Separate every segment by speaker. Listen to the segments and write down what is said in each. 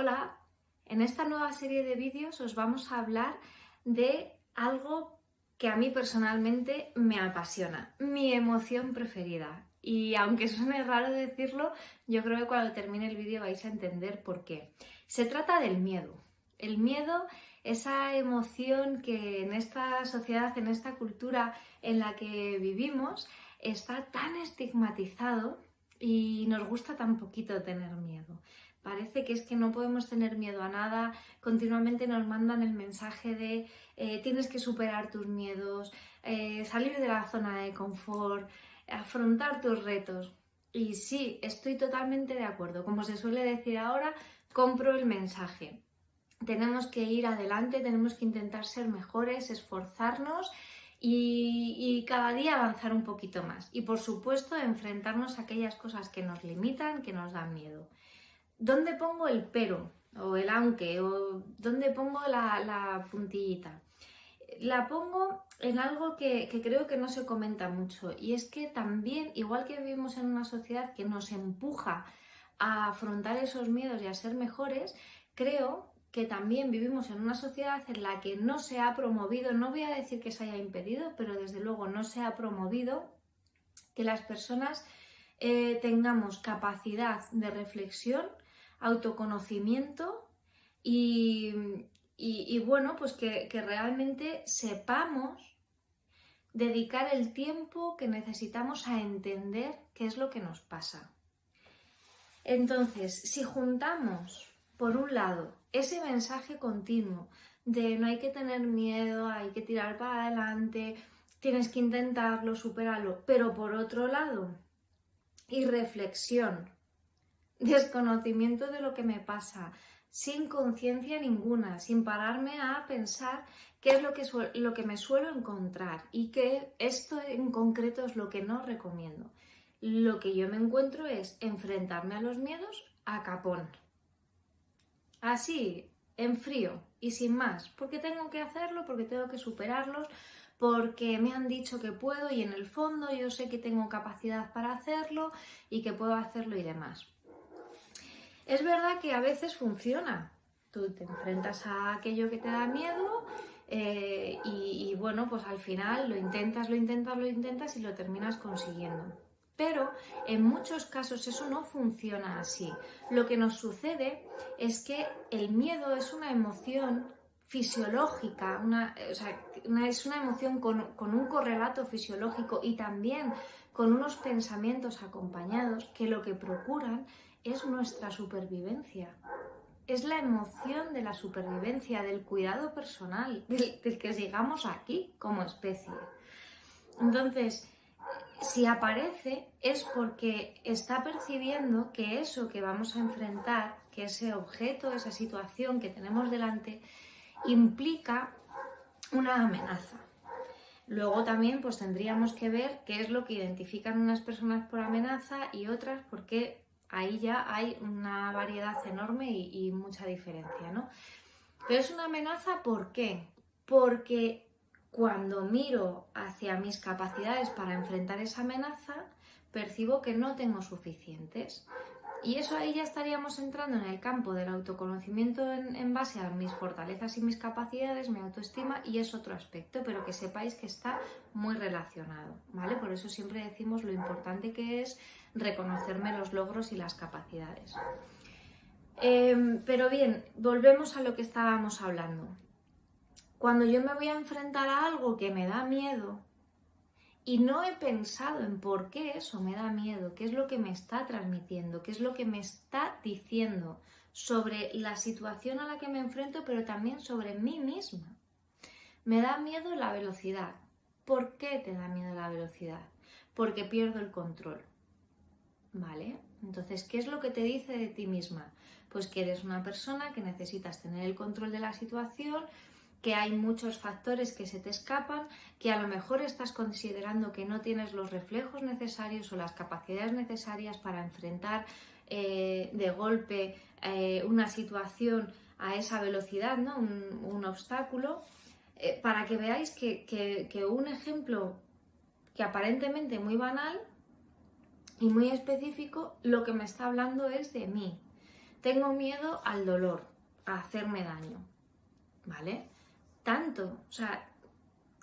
Speaker 1: Hola, en esta nueva serie de vídeos os vamos a hablar de algo que a mí personalmente me apasiona, mi emoción preferida. Y aunque suene raro decirlo, yo creo que cuando termine el vídeo vais a entender por qué. Se trata del miedo. El miedo, esa emoción que en esta sociedad, en esta cultura en la que vivimos, está tan estigmatizado y nos gusta tan poquito tener miedo. Parece que es que no podemos tener miedo a nada, continuamente nos mandan el mensaje de tienes que superar tus miedos, salir de la zona de confort, afrontar tus retos. Y sí, estoy totalmente de acuerdo. Como se suele decir ahora, compro el mensaje. Tenemos que ir adelante, tenemos que intentar ser mejores, esforzarnos y cada día avanzar un poquito más. Y por supuesto, enfrentarnos a aquellas cosas que nos limitan, que nos dan miedo. ¿Dónde pongo el pero o el aunque o dónde pongo la puntillita? La pongo en algo que creo que no se comenta mucho y es que también, igual que vivimos en una sociedad que nos empuja a afrontar esos miedos y a ser mejores, creo que también vivimos en una sociedad en la que no se ha promovido, no voy a decir que se haya impedido, pero desde luego no se ha promovido que las personas tengamos capacidad de reflexión, autoconocimiento y bueno, pues que realmente sepamos dedicar el tiempo que necesitamos a entender qué es lo que nos pasa. Entonces, si juntamos, por un lado, ese mensaje continuo de no hay que tener miedo, hay que tirar para adelante, tienes que intentarlo, superarlo, pero por otro lado, irreflexión, desconocimiento de lo que me pasa, sin conciencia ninguna, sin pararme a pensar qué es lo que me suelo encontrar y que esto en concreto es lo que no recomiendo. Lo que yo me encuentro es enfrentarme a los miedos a capón. Así, en frío y sin más, porque tengo que hacerlo, porque tengo que superarlos, porque me han dicho que puedo y en el fondo yo sé que tengo capacidad para hacerlo y que puedo hacerlo y demás. Es verdad que a veces funciona. Tú te enfrentas a aquello que te da miedo y bueno, pues al final lo intentas y lo terminas consiguiendo. Pero en muchos casos eso no funciona así. Lo que nos sucede es que el miedo es una emoción fisiológica, es una emoción con un correlato fisiológico y también con unos pensamientos acompañados que lo que procuran es nuestra supervivencia. Es la emoción de la supervivencia, del cuidado personal, del que sigamos aquí como especie. Entonces, si aparece es porque está percibiendo que eso que vamos a enfrentar, que ese objeto, esa situación que tenemos delante, implica una amenaza. Luego también pues tendríamos que ver qué es lo que identifican unas personas por amenaza y otras porque ahí ya hay una variedad enorme y mucha diferencia, ¿no? Pero es una amenaza, ¿por qué? Porque cuando miro hacia mis capacidades para enfrentar esa amenaza, percibo que no tengo suficientes. Y eso ahí ya estaríamos entrando en el campo del autoconocimiento en base a mis fortalezas y mis capacidades, mi autoestima, y es otro aspecto, pero que sepáis que está muy relacionado, ¿vale? Por eso siempre decimos lo importante que es reconocerme los logros y las capacidades. Pero bien, volvemos a lo que estábamos hablando. Cuando yo me voy a enfrentar a algo que me da miedo, y no he pensado en por qué eso me da miedo, qué es lo que me está transmitiendo, qué es lo que me está diciendo sobre la situación a la que me enfrento, pero también sobre mí misma. Me da miedo la velocidad. ¿Por qué te da miedo la velocidad? Porque pierdo el control. ¿Vale? Entonces, ¿qué es lo que te dice de ti misma? Pues que eres una persona que necesitas tener el control de la situación, que hay muchos factores que se te escapan, que a lo mejor estás considerando que no tienes los reflejos necesarios o las capacidades necesarias para enfrentar de golpe una situación a esa velocidad, ¿no? Un obstáculo, para que veáis que un ejemplo que aparentemente muy banal y muy específico, lo que me está hablando es de mí, tengo miedo al dolor, a hacerme daño, ¿vale? Tanto, o sea,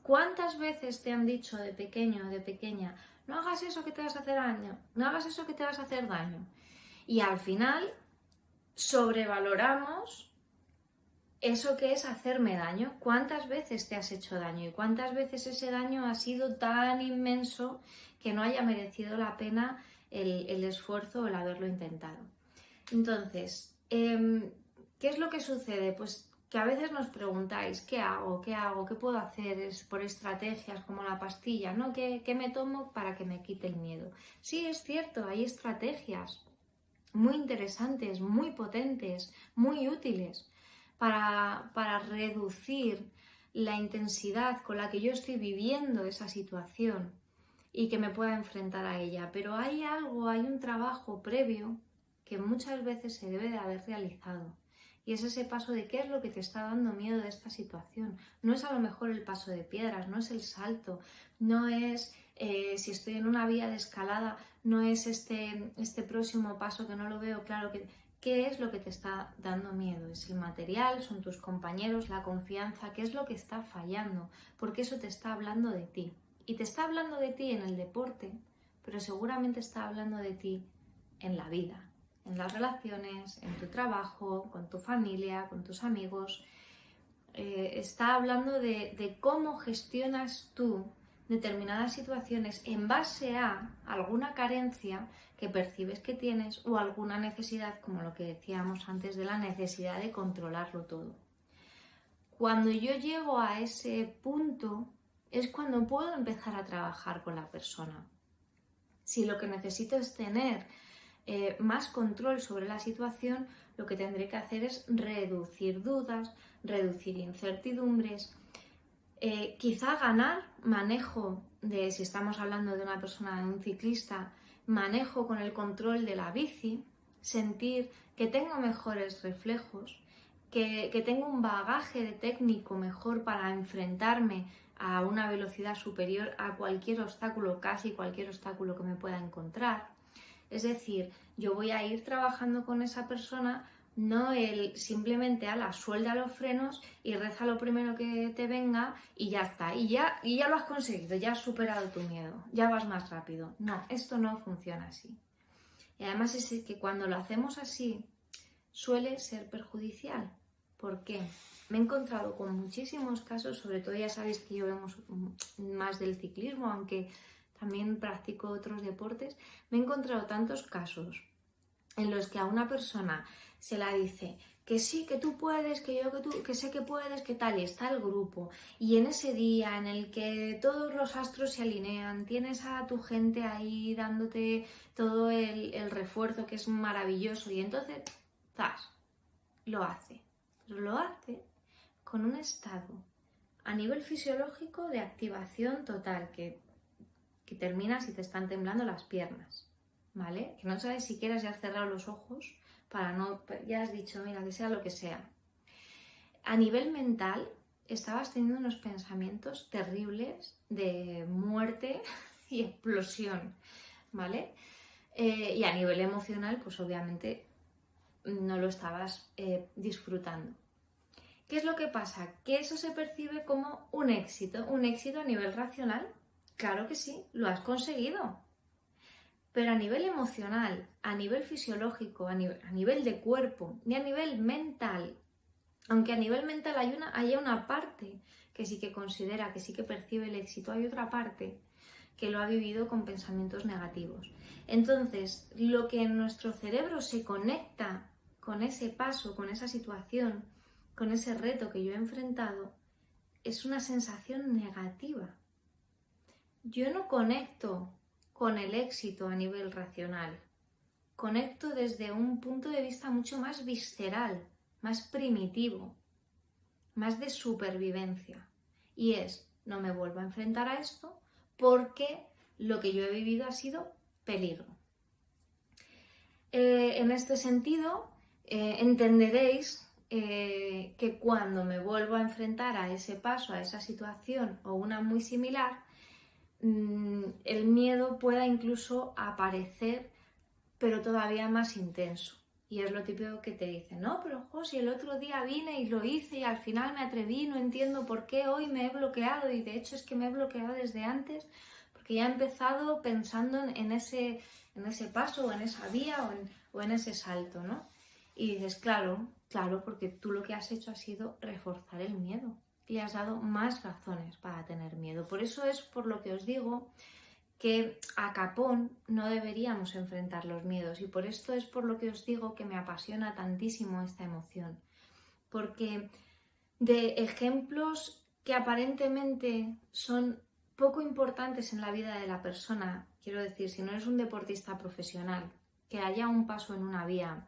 Speaker 1: ¿cuántas veces te han dicho de pequeño o de pequeña, no hagas eso que te vas a hacer daño, no hagas eso que te vas a hacer daño? Y al final sobrevaloramos eso que es hacerme daño. ¿Cuántas veces te has hecho daño? ¿Y cuántas veces ese daño ha sido tan inmenso que no haya merecido la pena el esfuerzo o el haberlo intentado? Entonces, ¿qué es lo que sucede? Pues que a veces nos preguntáis, ¿qué hago? ¿Qué hago? ¿Qué puedo hacer? Es por estrategias como la pastilla, ¿no? ¿Qué me tomo para que me quite el miedo? Sí, es cierto, hay estrategias muy interesantes, muy potentes, muy útiles para reducir la intensidad con la que yo estoy viviendo esa situación y que me pueda enfrentar a ella. Pero hay algo, hay un trabajo previo que muchas veces se debe de haber realizado. Y es ese paso de qué es lo que te está dando miedo de esta situación. No es a lo mejor el paso de piedras, no es el salto, no es si estoy en una vía de escalada, no es este próximo paso que no lo veo claro. ¿Qué es lo que te está dando miedo? ¿Es el material? ¿Son tus compañeros? ¿La confianza? ¿Qué es lo que está fallando? Porque eso te está hablando de ti. Y te está hablando de ti en el deporte, pero seguramente está hablando de ti en la vida, en las relaciones, en tu trabajo, con tu familia, con tus amigos. Está hablando de cómo gestionas tú determinadas situaciones en base a alguna carencia que percibes que tienes o alguna necesidad, como lo que decíamos antes de la necesidad de controlarlo todo. Cuando yo llego a ese punto es cuando puedo empezar a trabajar con la persona. Si lo que necesito es tener más control sobre la situación, lo que tendré que hacer es reducir dudas, reducir incertidumbres, quizá ganar manejo de, si estamos hablando de una persona, de un ciclista, manejo con el control de la bici, sentir que tengo mejores reflejos, que tengo un bagaje de técnico mejor para enfrentarme a una velocidad superior a cualquier obstáculo, casi cualquier obstáculo que me pueda encontrar. Es decir, yo voy a ir trabajando con esa persona, no el simplemente suelta los frenos y reza lo primero que te venga y ya está. Y ya lo has conseguido, ya has superado tu miedo, ya vas más rápido. No, esto no funciona así. Y además es que cuando lo hacemos así suele ser perjudicial. ¿Por qué? Me he encontrado con muchísimos casos, sobre todo ya sabéis que yo vemos más del ciclismo, aunque también practico otros deportes. Me he encontrado tantos casos en los que a una persona se la dice que sí, que tú puedes, que sé que puedes, que tal, y está el grupo. Y en ese día en el que todos los astros se alinean, tienes a tu gente ahí dándote todo el refuerzo, que es maravilloso, y entonces, ¡zas!, lo hace. Pero lo hace con un estado a nivel fisiológico de activación total, que terminas y te están temblando las piernas, ¿vale? Que no sabes siquiera si has cerrado los ojos para no... Ya has dicho, mira, que sea lo que sea. A nivel mental, estabas teniendo unos pensamientos terribles de muerte y explosión, ¿vale? Y a nivel emocional, pues obviamente no lo estabas disfrutando. ¿Qué es lo que pasa? Que eso se percibe como un éxito a nivel racional. Claro que sí, lo has conseguido. Pero a nivel emocional, a nivel fisiológico, a nivel de cuerpo y a nivel mental, aunque a nivel mental haya una parte que sí que considera, que sí que percibe el éxito, hay otra parte que lo ha vivido con pensamientos negativos. Entonces, lo que en nuestro cerebro se conecta con ese paso, con esa situación, con ese reto que yo he enfrentado, es una sensación negativa. Yo no conecto con el éxito a nivel racional. Conecto desde un punto de vista mucho más visceral, más primitivo, más de supervivencia. Y es, no me vuelvo a enfrentar a esto porque lo que yo he vivido ha sido peligro. En este sentido, entenderéis que cuando me vuelvo a enfrentar a ese paso, a esa situación o una muy similar, el miedo pueda incluso aparecer, pero todavía más intenso. Y es lo típico que te dicen, no, pero si el otro día vine y lo hice y al final me atreví, no entiendo por qué hoy me he bloqueado, y de hecho es que me he bloqueado desde antes, porque ya he empezado pensando en ese paso o en esa vía o en ese salto, ¿no? Y dices, claro, porque tú lo que has hecho ha sido reforzar el miedo. Le has dado más razones para tener miedo. Por eso es por lo que os digo que a capón no deberíamos enfrentar los miedos, y por esto es por lo que os digo que me apasiona tantísimo esta emoción, porque de ejemplos que aparentemente son poco importantes en la vida de la persona, quiero decir, si no eres un deportista profesional, que haya un paso en una vía,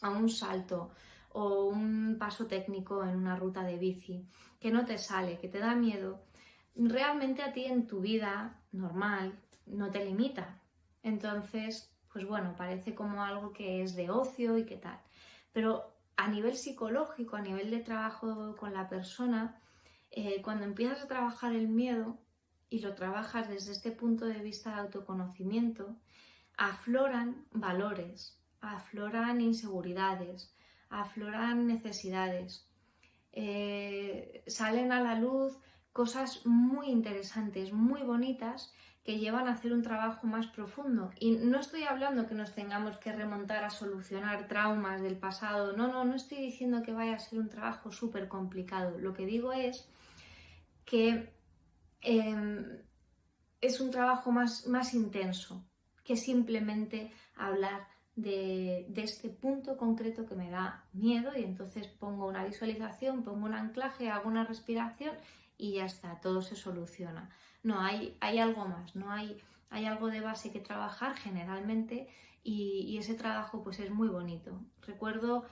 Speaker 1: a un salto o un paso técnico en una ruta de bici, que no te sale, que te da miedo, realmente a ti en tu vida normal no te limita. Entonces, pues bueno, parece como algo que es de ocio y qué tal. Pero a nivel psicológico, a nivel de trabajo con la persona, cuando empiezas a trabajar el miedo y lo trabajas desde este punto de vista de autoconocimiento, afloran valores, afloran inseguridades, afloran necesidades, salen a la luz cosas muy interesantes, muy bonitas, que llevan a hacer un trabajo más profundo. Y no estoy hablando que nos tengamos que remontar a solucionar traumas del pasado, no estoy diciendo que vaya a ser un trabajo súper complicado. Lo que digo es que es un trabajo más intenso que simplemente hablar de este punto concreto que me da miedo, y entonces pongo una visualización, pongo un anclaje, hago una respiración y ya está, todo se soluciona. No, hay algo más, no hay algo de base que trabajar generalmente, y ese trabajo pues es muy bonito. Recuerdo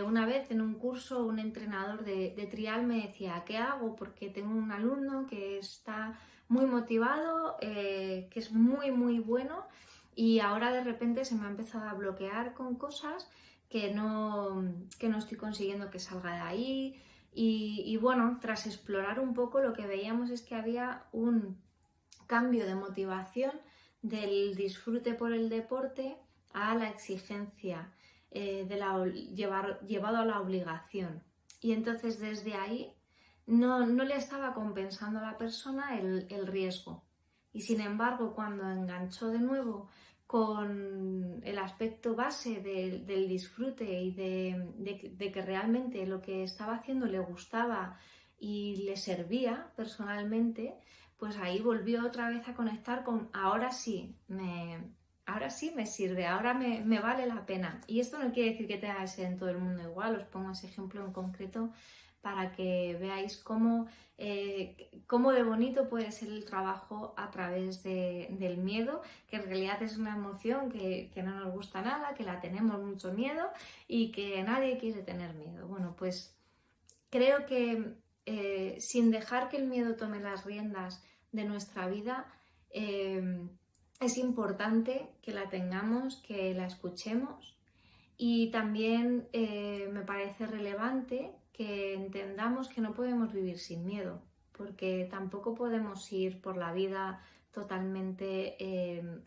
Speaker 1: una vez en un curso un entrenador de trial me decía, ¿qué hago? Porque tengo un alumno que está muy motivado, que es muy bueno, y ahora de repente se me ha empezado a bloquear con cosas que no estoy consiguiendo que salga de ahí. Y bueno, tras explorar un poco, lo que veíamos es que había un cambio de motivación del disfrute por el deporte a la exigencia, llevado a la obligación. Y entonces desde ahí no le estaba compensando a la persona el riesgo. Y sin embargo, cuando enganchó de nuevo con el aspecto base del disfrute y de que realmente lo que estaba haciendo le gustaba y le servía personalmente, pues ahí volvió otra vez a conectar con ahora sí me sirve, ahora me vale la pena. Y esto no quiere decir que tenga que ser en todo el mundo igual, os pongo ese ejemplo en concreto para que veáis cómo de bonito puede ser el trabajo a través del miedo, que en realidad es una emoción que no nos gusta nada, que la tenemos mucho miedo y que nadie quiere tener miedo. Bueno, pues creo que sin dejar que el miedo tome las riendas de nuestra vida, es importante que la tengamos, que la escuchemos, y también me parece relevante que entendamos que no podemos vivir sin miedo, porque tampoco podemos ir por la vida totalmente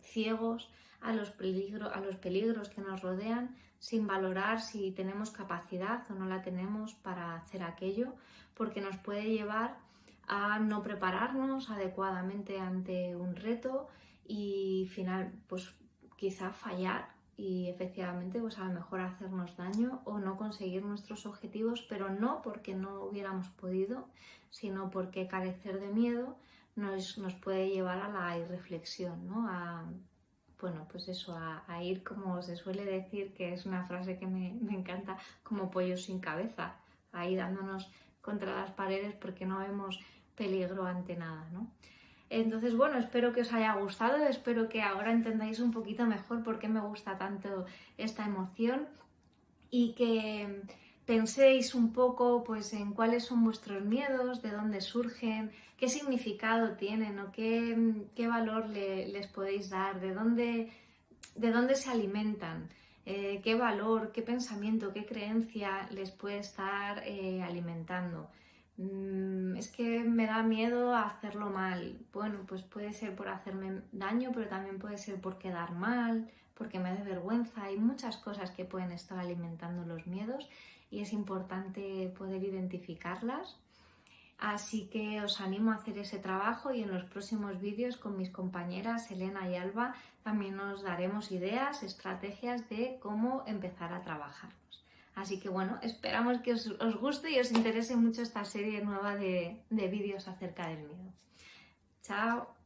Speaker 1: ciegos a los peligros que nos rodean, sin valorar si tenemos capacidad o no la tenemos para hacer aquello, porque nos puede llevar a no prepararnos adecuadamente ante un reto y pues quizá fallar y efectivamente pues a lo mejor hacernos daño o no conseguir nuestros objetivos, pero no porque no hubiéramos podido, sino porque carecer de miedo nos puede llevar a la irreflexión, ¿no? A ir, como se suele decir, que es una frase que me encanta, como pollos sin cabeza, ahí dándonos contra las paredes porque no vemos peligro ante nada, ¿no? Entonces, bueno, espero que os haya gustado, espero que ahora entendáis un poquito mejor por qué me gusta tanto esta emoción y que penséis un poco pues en cuáles son vuestros miedos, de dónde surgen, qué significado tienen o qué valor les podéis dar, de dónde se alimentan, qué valor, qué pensamiento, qué creencia les puede estar alimentando. Es que me da miedo a hacerlo mal. Bueno, pues puede ser por hacerme daño, pero también puede ser por quedar mal, porque me da vergüenza. Hay muchas cosas que pueden estar alimentando los miedos y es importante poder identificarlas. Así que os animo a hacer ese trabajo y en los próximos vídeos con mis compañeras Elena y Alba también nos daremos ideas, estrategias de cómo empezar a trabajarlos. Así que bueno, esperamos que os guste y os interese mucho esta serie nueva de vídeos acerca del miedo. ¡Chao!